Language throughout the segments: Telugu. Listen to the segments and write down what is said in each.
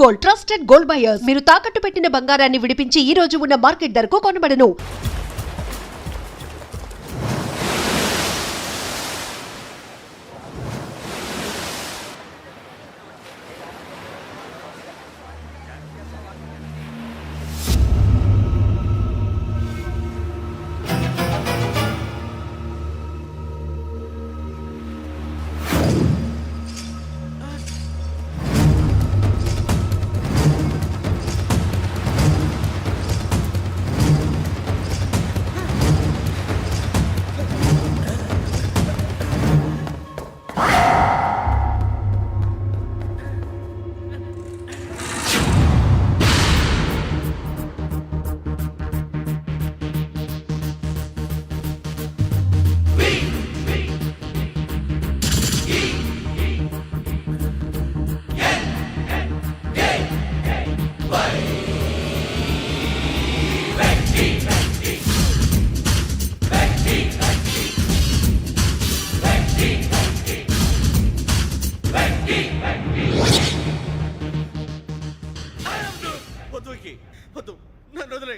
Gold, trusted gold buyers. మీరు తాకట్టు పెట్టిన బంగారాన్ని విడిపించి ఈ రోజు ఉన్న మార్కెట్ ధరకు కొనబడను.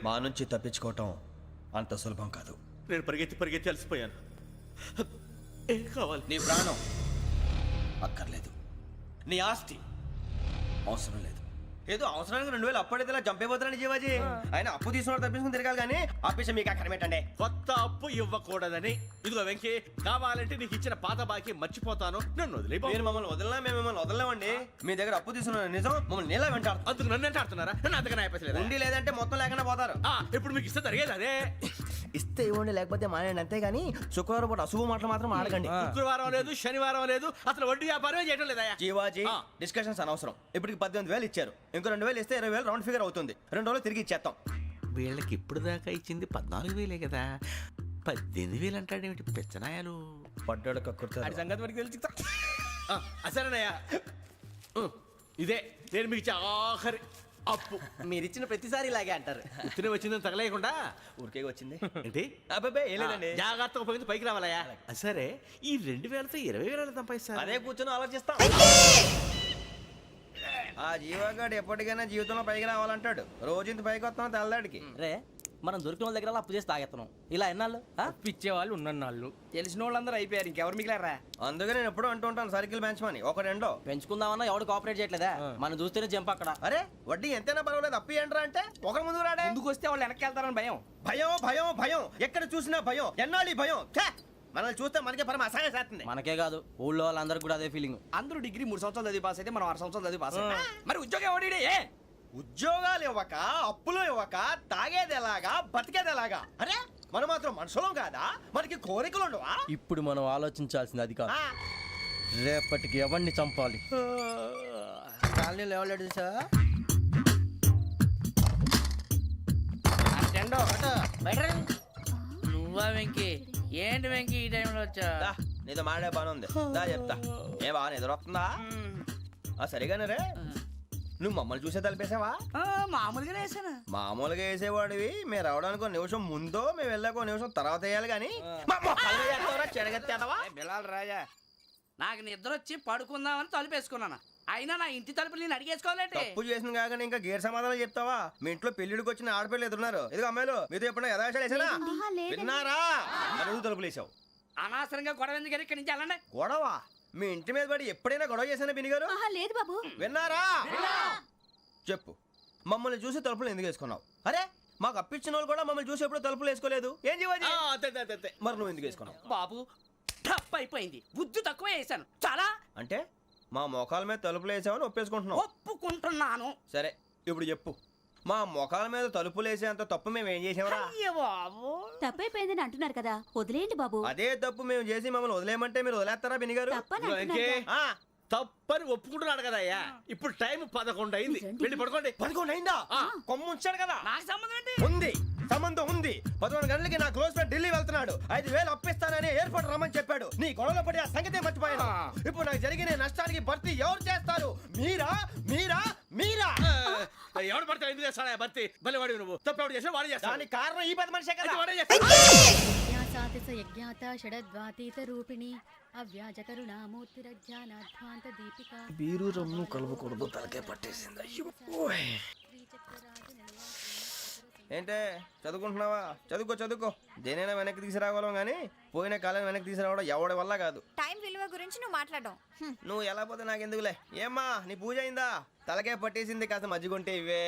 మా నుంచి తప్పించుకోవటం అంత సులభం కాదు. నేను పరిగెత్తి అలసిపోయాను. ఏం కావాలి? నీ ప్రాణం అక్కర్లేదు, నీ ఆస్తి అవసరం లేదు. ఏదో అవసరానికి 2000 అప్పుడైతే ఇలా చంపేపోతారని జీవాజీ. ఆయన అప్పు తీసుకున్న తప్పించుకుని తిరగాలి కానీ ఆపేసి మీకు అక్కడ పెట్టండి. కొత్త అప్పు ఇవ్వకూడదని. ఇదిగో వెంకీ, కావాలంటే నీకు ఇచ్చిన పాత బాకీ మర్చిపోతాను, నన్ను వదిలే. మీరు మమ్మల్ని వదలనా? మేము మిమ్మల్ని వదలలేమండి. మీ దగ్గర అప్పు తీసుకున్న నిజం మమ్మల్ని నీలా వెంటాడుతుంది. అందుకు నన్ను ఎంత ఆడుతున్నారా? నన్ను అంతగా అయిపోలేదు. ఉండి లేదంటే మొత్తం లేకుండా పోతారు. ఇప్పుడు మీకు ఇస్తే జరిగేది అదే. ఇస్తే ఇవ్వండి, లేకపోతే మానేయండి, అంతేగాని శుక్రవారం పూట అశుభ మాటలు మాత్రం ఆడకండి. శుక్రవారం లేదు, శనివారం లేదు, అసలు వడ్డీ వ్యాపారం చేయడం లేదా? జీవాజీ, డిస్కషన్స్ అనవసరం. ఇప్పటికి 18,000 ఇచ్చారు, ఇంకో 2,000 ఇస్తే 20,000 రౌండ్ ఫిగర్ అవుతుంది. 2 రోజులు తిరిగి ఇచ్చేస్తాం. వీళ్ళకి ఇప్పుడు దాకా ఇచ్చింది 14,000 కదా, 18,000 అంటాడేమిటి పెచ్చనాయాలు? పడ్డాడు కక్కుర్తాడు. సంగతి వరకు తెలిసి అసలేనయ్యా, ఇదే నేను మీకు ఇచ్చే ఆఖరి అప్పు. మీరు ఇచ్చిన ప్రతిసారి ఇలాగే అంటారు. ఇతనే వచ్చిందని తగలేయకుండా ఊరికే వచ్చింది ఏంటి? అబ్బాయి ఏం లేదండి. జాగ్రత్తగా ఉపయోగించి పైకి రావాలయ్యా. సరే, ఈ 2,000తో 20,000 సంపాదిస్తారు. అదే కూర్చొని ఆలోచిస్తాం. ఆ జీవగాడు ఎప్పటికైనా జీవితంలో పైకి రావాలంటాడు. రోజు ఇంత పైకి వస్తాం తెల్లడికి. రే, మనం దొరికిన వాళ్ళ దగ్గర అప్పు చేసి తాగెత్తనం. ఇలా ఎన్నాళ్ళు ఇచ్చే వాళ్ళు ఉన్నన్నాళ్ళు తెలిసిన వాళ్ళందరూ అయిపోయారు, ఇంకెవరు మిగిలారా? అందుకే నేను ఎప్పుడు అంటూ ఉంటాను సర్కిల్ బెంచ్ మని. ఒక రెండో పెంచుకుందామన్నా ఎవడు కోఆపరేట్ చేయట్లేదా? మనం చూస్తేనే జంప్ అక్కడ. అరే వడ్డీ ఎంతైనా పర్వాలేదు, అప్పు ఏంట్రా అంటే ఒక ముందు రాడే. ముందుకు వస్తే వాళ్ళు వెనక్కి వెళ్తారని భయం. భయం భయం భయం, ఎక్కడ చూసినా భయం. ఎన్నాళ్ళు భయం? మనల్ని చూస్తే మనకే పరమ అసహాయం చేస్తుంది. మనకే కాదు, ఊళ్ళో వాళ్ళందరికీ కూడా అదే ఫీలింగ్. అందరూ డిగ్రీ 3 సంవత్సరాలు చదివి పాస్ అయితే మనం 6 సంవత్సరాలు చదివి పాస్ అయితే మరి ఉద్యోగం ఎవడి? ఉద్యోగాలు ఇవ్వక, అప్పులు ఇవ్వక, తాగేది ఎలాగా, బతికేది ఎలాగా? అరే మనం మాత్రం మనుషులం కాదా? మనకి కోరికలు ఉండవా? ఇప్పుడు మనం ఆలోచించాల్సింది అది కాదు, రేపటికి ఎవరిని చంపాలి. కాలనీలో ఎవరు సార్? నువ్వా వెంకీ? ఏంటి వెంకీ ఈ టైంలో వచ్చా? నీతో మాడే పని ఉంది, దా చెప్తా. ఏ బాగా నిద్రొస్తుందా? సరిగానే రే, నువ్వు మమ్మల్ని చూసే తలిపేసావా? మామూలుగానే వేసాను. మామూలుగా వేసేవాడివి. మేము రావడానికి 1 నిమిషం ముందో, మేము వెళ్ళాక 1 నిమిషం తర్వాత వేయాలి కానీ బిలాల్ రాజా, నాకు నిద్ర వచ్చి పడుకుందామని తలుపేసుకున్నాను. అయినా నా ఇంటి తలుపులు నేను అడిగేసుకోవాలంటే తప్పు చేసిన కాక ఇంకా గేర్ సమాధానం చెప్తావా? మీ ఇంట్లో పెళ్లిడికి వచ్చిన ఆడపిల్లలు ఎదురున్నారు. ఇదిగో అమ్మాయిలు, మీతో ఎప్పుడైనా యథాశాలు వేసానా? విన్నారా? అడుగు తలుపులు వేసావు. అనవసరంగా గొడవ ఎందుకు? ఇక్కడి నుంచి వెళ్ళండి. గొడవ? మీ ఇంటి మీద పడి ఎప్పుడైనా గొడవ చేశానా బిని గారు? లేదు బాబు. విన్నారా? చెప్పు, మమ్మల్ని చూసి తలుపులు ఎందుకు వేసుకున్నావు? అరే మాకు అప్పించిన వాళ్ళు కూడా మమ్మల్ని చూసి ఎప్పుడు తలుపులు వేసుకోలేదు. ఏం జీవాజీ? మరి నువ్వు ఎందుకు వేసుకున్నావు? బాబు టప్ అయిపోయింది, బుద్ధి తక్కువ వేసాను చాలా. అంటే మా మోకాల మీద తలుపులు వేసామని ఒప్పేసుకుంటున్నావు? ఒప్పుకుంటున్నాను. సరే ఇప్పుడు చెప్పు, మా మొఖాల మీద తలుపులు వేసేంత తప్పు మేము ఏం చేసామరా? తప్పైపోయిందని అంటున్నారు కదా, వదిలేయండి బాబు. అదే తప్పు మేము చేసి మమ్మల్ని వదిలేయమంటే మీరు వదిలేస్తారా బిని గారు? తప్పని ఒప్పుకుంటున్నాడు కదా అయ్యా. ఇప్పుడు టైం 11 అయింది, వెళ్ళి పడుకోండి. 11 అయిందా? కొమ్ము ఉంచాడు కదా. నాకు సంబంధం ఏంటి? ఉంది, సంబంధం ఉంది. 11 గంటలకి నా క్లోజ్ ఫ్రెండ్ ఢిల్లీ వెళ్తున్నాడు. 5,000 అప్పిస్తానని ఎయిర్పోర్ట్ రమ్మని చెప్పాడు. నీ గొడవలో పడి ఆ సంగతే మర్చిపోయాను. ఇప్పుడు నాకు జరిగిన నష్టానికి భర్తీ ఎవరు చేస్తారు? మీరా మీరా మీరా? ఎవడు పడితే ఎందుకు చేస్తాడా భర్తీ? భలే వాడి నువ్వు. తప్పు ఎవడు చేసా వాడే చేస్తా. దానికి కారణం ఈ 10 మనిషే కదా. వాడే చేస్తా. యజ్ఞాత షడద్వాతీత రూపిణి అవ్యాజ కరుణామూర్తిరజ్ఞానాధ్వాంత దీపిక బీరు రమ్ము కలుపుకూడదు తలకే పట్టేసింది. అయ్యో ఏంటే చదువుకుంటున్నావా? చదువుకో. దేనైనా వెనక్కి తీసుకురావాలం కానీ పోయిన కాలం వెనక్కి తీసుకురావడం ఎవడి వల్ల కాదు. టైం విలువ గురించి నువ్వు మాట్లాడడం నువ్వు ఎలా పోతే నాకు ఎందుకులే. ఏమ్మా నీ పూజ అయిందా? తలకే పట్టేసింది, కాస్త మజ్జిగుంటే ఇవే.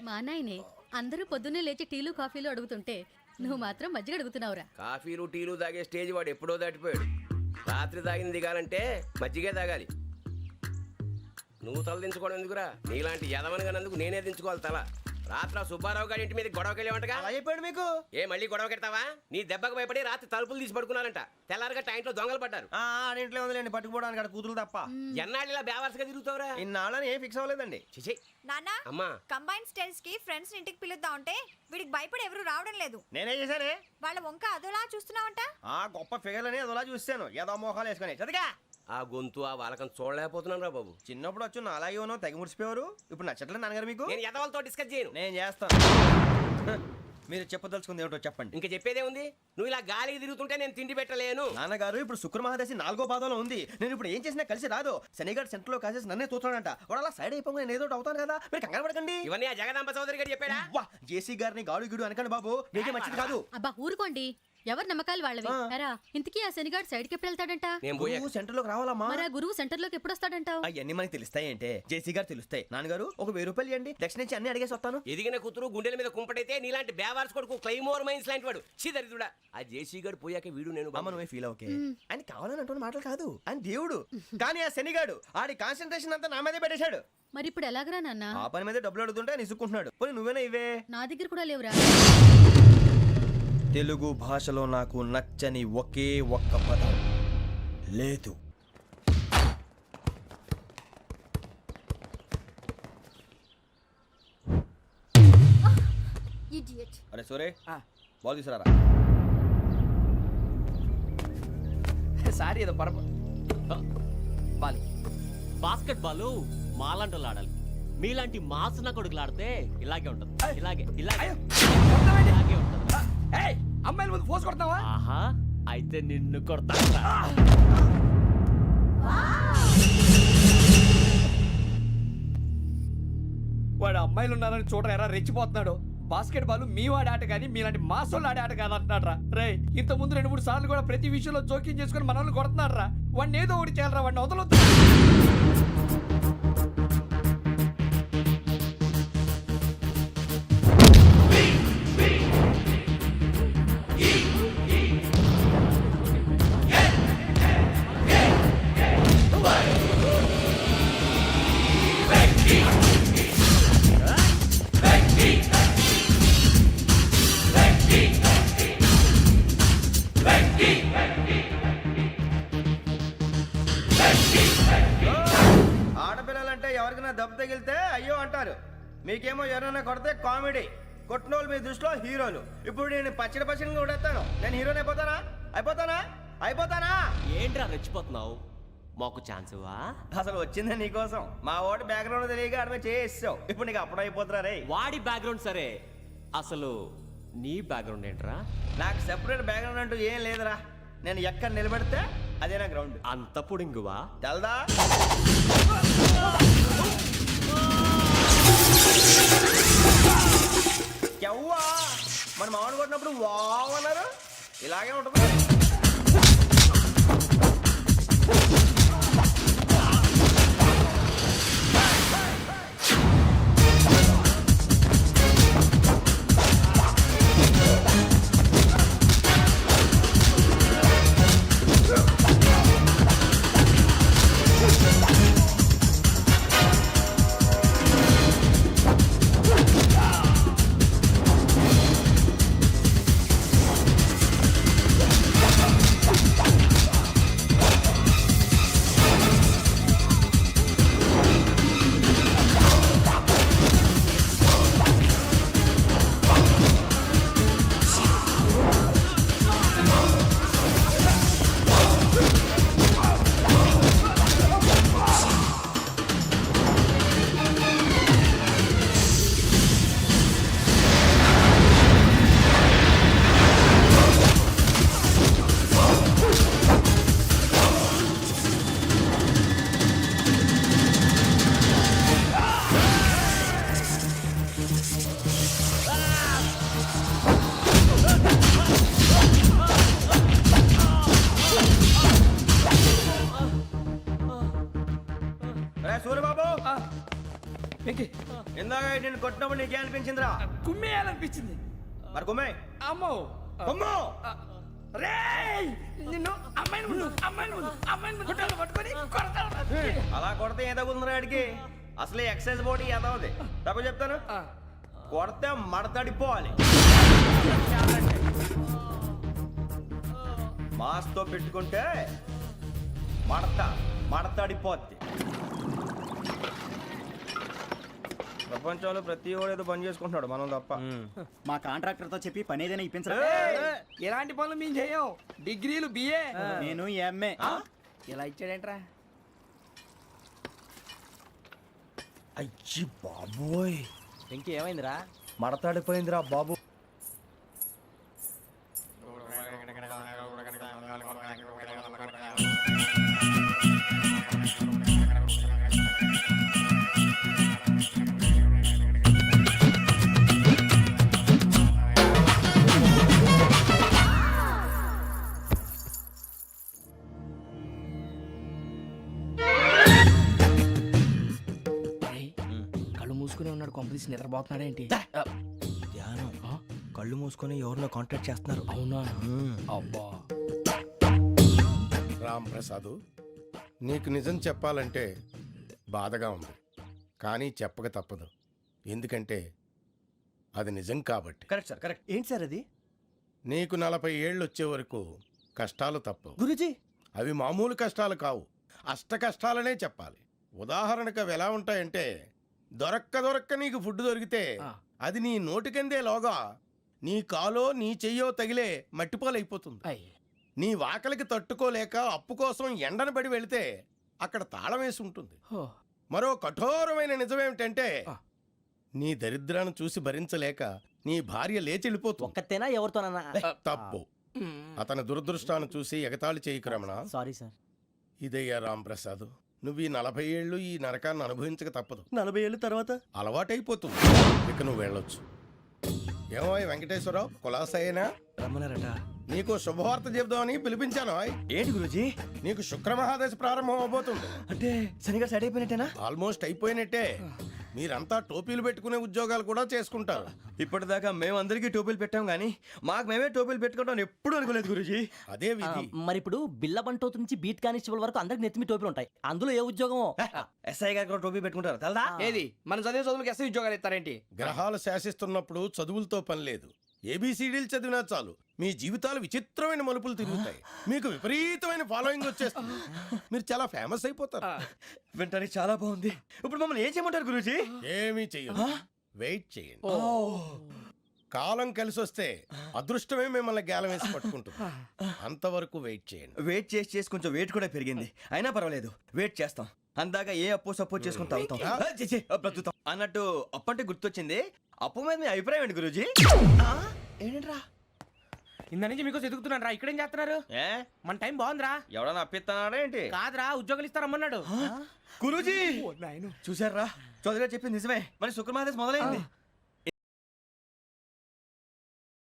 మా నాయనే అందరూ పొద్దున్నే లేచి టీలు కాఫీలు అడుగుతుంటే నువ్వు మాత్రం మజ్జిగ అడుగుతున్నావురా. కాఫీలు టీలు తాగే స్టేజ్ వాడు ఎప్పుడో దాటిపోయాడు. రాత్రి తాగింది దిగాలంటే మజ్జిగే తాగాలి. నువ్వు తల దించుకోవడం ఎందుకురా? నీలాంటి యదవనగానందుకు నేనే దించుకోవాలి తల. రాత్రి సుబ్బారావు గారి ఇంటి మీద గొడవకి వెళ్ళేవంటగా. అలా చెప్పాడు మీకు? ఏ మళ్ళీ గొడవ కెడతావా? నీ దెబ్బకు భయపడి రాత్రి తలుపులు తీసి పడుకున్నారంట. తెల్లారగా టైంట్లో దొంగలు పడ్డారు. ఇంట్లో ఉందిలేండి, పట్టుకుపోవడానికి అక్కడ కూతురు తప్ప. ఎన్నాళ్ళు ఇలా బేవర్స్గా తిరుగుతావురా? ఇన్నాళ్ళని ఏం ఫిక్స్ అవ్వలేదండి. చిచి నాన్న అమ్మా, కంబైన్ స్టైల్స్ కి ఫ్రెండ్స్ ఇంటికి పిలుద్దాం అంటే వీడికి భయపడి ఎవరు రావడం లేదు. నేనేం చేశానే? వాళ్ళ వంక అదోలా చూస్తున్నావంట. గొప్ప ఫిగర్లని అదోలా చూస్తాను, ఏదో మోహాలు వేసుకొని. చదిగా ఆ గొంతు ఆ వాలకం చూడలేకపోతున్నాను రా బాబు. చిన్నప్పుడు వచ్చి నా అలాగే ఉన్నావు, తెగ ముడిచిపోయారు. ఇప్పుడు నచ్చట్లేదు నాన్నగారు మీకు? నేను యదవలతో డిస్కస్ చేయను. నేను చేస్తాను. మీరు చెప్పదలుచుకుంది ఏమిటో చెప్పండి. ఇంకా చెప్పేదే ఉంది. నువ్వు ఇలా గాలికి తిరుగుతుంటే నేను తిండి పెట్టలేను. నాన్నగారు ఇప్పుడు శుక్ర మహాదశి 4వ పాదంలో ఉంది. నేను ఇప్పుడు ఏం చేసినా కలిసి రాదు. శనిగారు సెంటర్ లో కాసేసి నన్నే చూస్తాడంట. వాడు అలా సైడ్ అయిపోయి నేను ఏదో అవుతాను కదా, మీరు కంగారు పడకండి. ఇవన్నీ ఆ జగదాంబ చౌదరి గారు చెప్పాడా? వా జేసీ గారిని గాడు గిడు అనకండి బాబు, మీకే మంచిది కాదు. అబ్బా ఊరుకోండి, ఎవరి నమ్మకాలు వాళ్ళవి. ఎరా ఇంతకీ ఆ శనిగాడు సైడ్ కి ఎప్పుడు వెళ్తాడంట? నేను పోయా. సెంటర్ లోకి రావాలమ్మా. మరి ఆ గురువు సెంటర్ లోకి ఎప్పుడు వస్తాడంటావు? అవన్నీ మనకి తెలుస్తాయి అంటే జేసీ గారు తెలుస్తాయి. నాన్నగారు ఒక 1000 రూపాయలు ఇవ్వండి, దక్షిణ నుంచి అన్ని అడిగేసి వస్తాను. ఎదిగిన కూతురు గుండెల మీద కుంపటైతే నీలాంటి బేవార్స్ కొడుకు క్లైమోర్ మైన్స్ లాంటి వాడు చీదరిదుడా. ఆ జేసీ గారు పోయాక వీడు నేను అమ్మ నువ్వే ఫీల్ ఓకే. ఆయన కావాలని అంటున్న మాటలు కాదు, ఆయన దేవుడు. కానీ ఆ శనిగాడు ఆడి కాన్సన్ట్రేషన్ అంతా నా మీదే పెట్టేశాడు. మరి ఇప్పుడు ఎలాగరా నాన్న? ఆ పని మీద డబ్బులు అడుగుతుంటే నిసుక్కుంటున్నాడు. పోనీ నువ్వేనా ఇవే? నా దగ్గర కూడా లేవురా. తెలుగు భాషలో నాకు నచ్చని ఒకే ఒక్క పదం లేదు. అరే సోరే బాల్ తీసుకురారా. సారీ ఏదో బాలి బాస్కెట్ బాల్ మాలాంటి వాళ్ళు ఆడాలి. మీలాంటి మాసన కొడుకులు ఆడితే ఇలాగే ఉంటది. ఇలాగే ఉంటది. అమ్మాయిల ముందు ఫోర్స్ కొడతావా? ఆహా, అయితే నిన్ను కొడతా. వాడు అమ్మాయిలు ఉన్నారని చూడరా ఎరా రెచ్చిపోతున్నాడు. బాస్కెట్ బాల్ మీ వాడి ఆట కానీ మీలాంటి మాసోళ్ళు ఆడే ఆట కాదు అంటున్నాడు రా. రే ఇంత ముందు 2-3 సార్లు కూడా ప్రతి విషయంలో జోక్యం చేసుకుని మన వాళ్ళు కొడుతున్నాడు రా. వాడిని ఏదో ఒకటి చేయాలరా, వాడిని వదలొద్దు. ఆడపిల్లలంటే ఎవరికైనా దెబ్బ తగిలితే అయ్యో అంటారు, మీకేమో ఎవరైనా కొడితే కామెడీ. కొట్టిన వాళ్ళు మీ దృష్టిలో హీరోలు. ఇప్పుడు నేను పచ్చడి కొడేస్తాను, నేను హీరోని అయిపోతానా? ఏంట్రా రెచ్చిపోతున్నావు? మాకు ఛాన్స్ ఇవ్వా? అసలు వచ్చిందే నీకోసం. మా ఓటు బ్యాక్గ్రౌండ్ తెలియక అడమే చేసావు. ఇప్పుడు నీకు అప్పుడు అయిపోతున్నా రే. వాడి బ్యాక్గ్రౌండ్ సరే, అసలు నీ బ్యాక్గ్రౌండ్ ఏంట్రా? నాకు సెపరేట్ బ్యాక్గ్రౌండ్ అంటూ ఏం లేదురా. నేను ఎక్కడ నిలబెడితే అదే నా గ్రౌండ్. అంత పొడింగువా? తెల్దా? ఎవ్వా మన మామిడి కొట్టినప్పుడు వావ్ అన్నారు, ఇలాగే ఉంటుంది. ఇందాక నేను కొట్టినప్పుడు నీకే అనిపించిందిరా? కుమ్మేయాలనిపించింది. మరి కుమ్మే. అమ్మో కుమ్ము. రేయ్ నిన్ను అమ్మాయిని ముందు పట్టుకొని కొడతాను. అలా కొడితే ఏ తగ్గుతుందిరా ఆడికి? అసలు ఎక్సైజ్ బాడీ ఏదవుది తప్ప చెప్తాను. కొడితే మడతడిపోవాలి. మాస్తో పెట్టుకుంటే మడతడిపోద్ది. ప్రపంచంలో ప్రతి వాడు ఏదో పని చేసుకుంటున్నాడు, మనం తప్ప. మా కాంట్రాక్టర్ తో చెప్పి పని ఏదైనా ఇప్పించరా? ఎలాంటి పనులు మేము చేయం. డిగ్రీలు బిఏ, నేను ఎంఏ. ఇలా ఇచ్చాడేంట్రా? అయ్యి బాబోయ్, ఇంకేమైందిరా? మడతడిపోయిందిరా బాబు. కళ్ళు మూసుకునే ఉన్నాడు, కొంపదీసి నిద్రపోతున్నాడేంటి? ధ్యానం. కళ్ళు మూసుకొని ఎవరినో కాంటాక్ట్ చేస్తున్నారు. అవునా? అబ్బా రామ్ ప్రసాద్, నీకు నిజం చెప్పాలంటే బాధగా ఉంది, కానీ చెప్పక తప్పదు. ఎందుకంటే అది నిజం కాబట్టి. Correct sir, correct. ఏంటి సార్ అది? నీకు 40 ఏళ్ళు వచ్చే వరకు కష్టాలు తప్పవు. గురుజీ, అవి మామూలు కష్టాలు కావు, అష్ట కష్టాలనే చెప్పాలి. ఉదాహరణకు అవి ఎలా ఉంటాయంటే, దొరక్క నీకు ఫుడ్ దొరికితే అది నీ నోటికందే లోగా నీ కాలో నీ చెయ్యో తగిలే మట్టిపాలైపోతుంది. నీ వాకలికి తట్టుకోలేక అప్పు కోసం ఎండను పడి వెళితే అక్కడ తాళం వేసి ఉంటుంది. మరో కఠోరమైన నిజమేమిటంటే, నీ దరిద్రాన్ని చూసి భరించలేక నీ భార్య లేచి వెళ్ళిపోతుంది. ఒక్కతేనా ఎవరితోనన్నా? తప్పు. అతని దురదృష్టాన్ని చూసి ఎగతాళి చేయకు రమణ. Sorry sir. ఇదయ్యా రాంప్రసాద్, నువ్వు ఈ 40 ఏళ్ళు ఈ నరకాన్ని అనుభవించక తప్పదు. 40 ఏళ్ళ తర్వాత అలవాటైపోతుంది. ఇక నువ్వు వెళ్ళొచ్చు. ఏమో వెంకటేశ్వరరావు, కులాసైనా రమ్మన్నారట. నీకు శుభవార్త చెబుదామని పిలిపించాను. ఏంటి గురుజీ? నీకు శుక్రమహాదశ ప్రారంభం అవబోతుంది. అంటే శనిగా సెట్ అయిపోయినట్టేనా? ఆల్మోస్ట్ అయిపోయినట్టే. మీరంతా టోపీలు పెట్టుకునే ఉద్యోగాలు కూడా చేసుకుంటారు. ఇప్పటిదాకా మేమందరికీ టోపీలు పెట్టాం కానీ మాకు మేమే టోపీలు పెట్టుకుంటాం ఎప్పుడు అనుకోలేదు గురుజీ. అదే విధి. మరి ఇప్పుడు బిల్ల బంటోతు నుంచి బీట్ కానిస్టేబుల్ వరకు అందరికి నెత్తిమి టోపీలు ఉంటాయి. అందులో ఏ ఉద్యోగం? ఎస్ఐ గారు కూడా టోపీ పెట్టుకుంటారు తెలదా? ఏది మన చదివే చదువులకు ఎస్ఐ ఉద్యోగాలు ఇస్తారేంటి? గ్రహాలు శాసిస్తున్నప్పుడు చదువులతో పని లేదు. ఏబిసిడీలు చదివినా చాలు మీ జీవితాలు విచిత్రమైన మలుపులు తిరుగుతాయి. మీకు విపరీతమైన ఫాలోయింగ్ వచ్చేస్తుంది. మీరు చాలా ఫేమస్ అయిపోతారు. వింటానికి చాలా బాగుంది. ఇప్పుడు మమ్మల్ని ఏం చేయమంటారు గురుజీ? ఏమీ చెయ్యదు, వెయిట్ చేయండి. కాలం కలిసి వస్తే అదృష్టమే మిమ్మల్ని గేలం వేసి పట్టుకుంటుంది. అంతవరకు వెయిట్ చేయండి. వెయిట్ చేసి కొంచెం వెయిట్ కూడా పెరిగింది. అయినా పర్వాలేదు, వెయిట్ చేస్తాం. అందాక ఏ అప్పు సపోర్ట్ చేసుకుని తాగుతాం, బ్రతుకుతాం. అన్నట్టు అప్పు అంటే గుర్తొచ్చింది. అప్పు మీద మీ అభిప్రాయం ఏంటి గురుజీ? ఏంటరా ఇంత నుంచి మీకు ఎదుగుతున్నాను రా. ఇక్కడేం చేస్తున్నారు? ఏ మన టైం బాగుందిరా. ఎవడన్నా అప్పిస్తున్నాడా ఏంటి? కాదురా, ఉద్యోగాలు ఇస్తారమ్మన్నాడు. గురుజీ చూసారా, చౌదరిగా చెప్పింది నిజమే. మరి శుక్రమాదేశ్ మొదలైంది.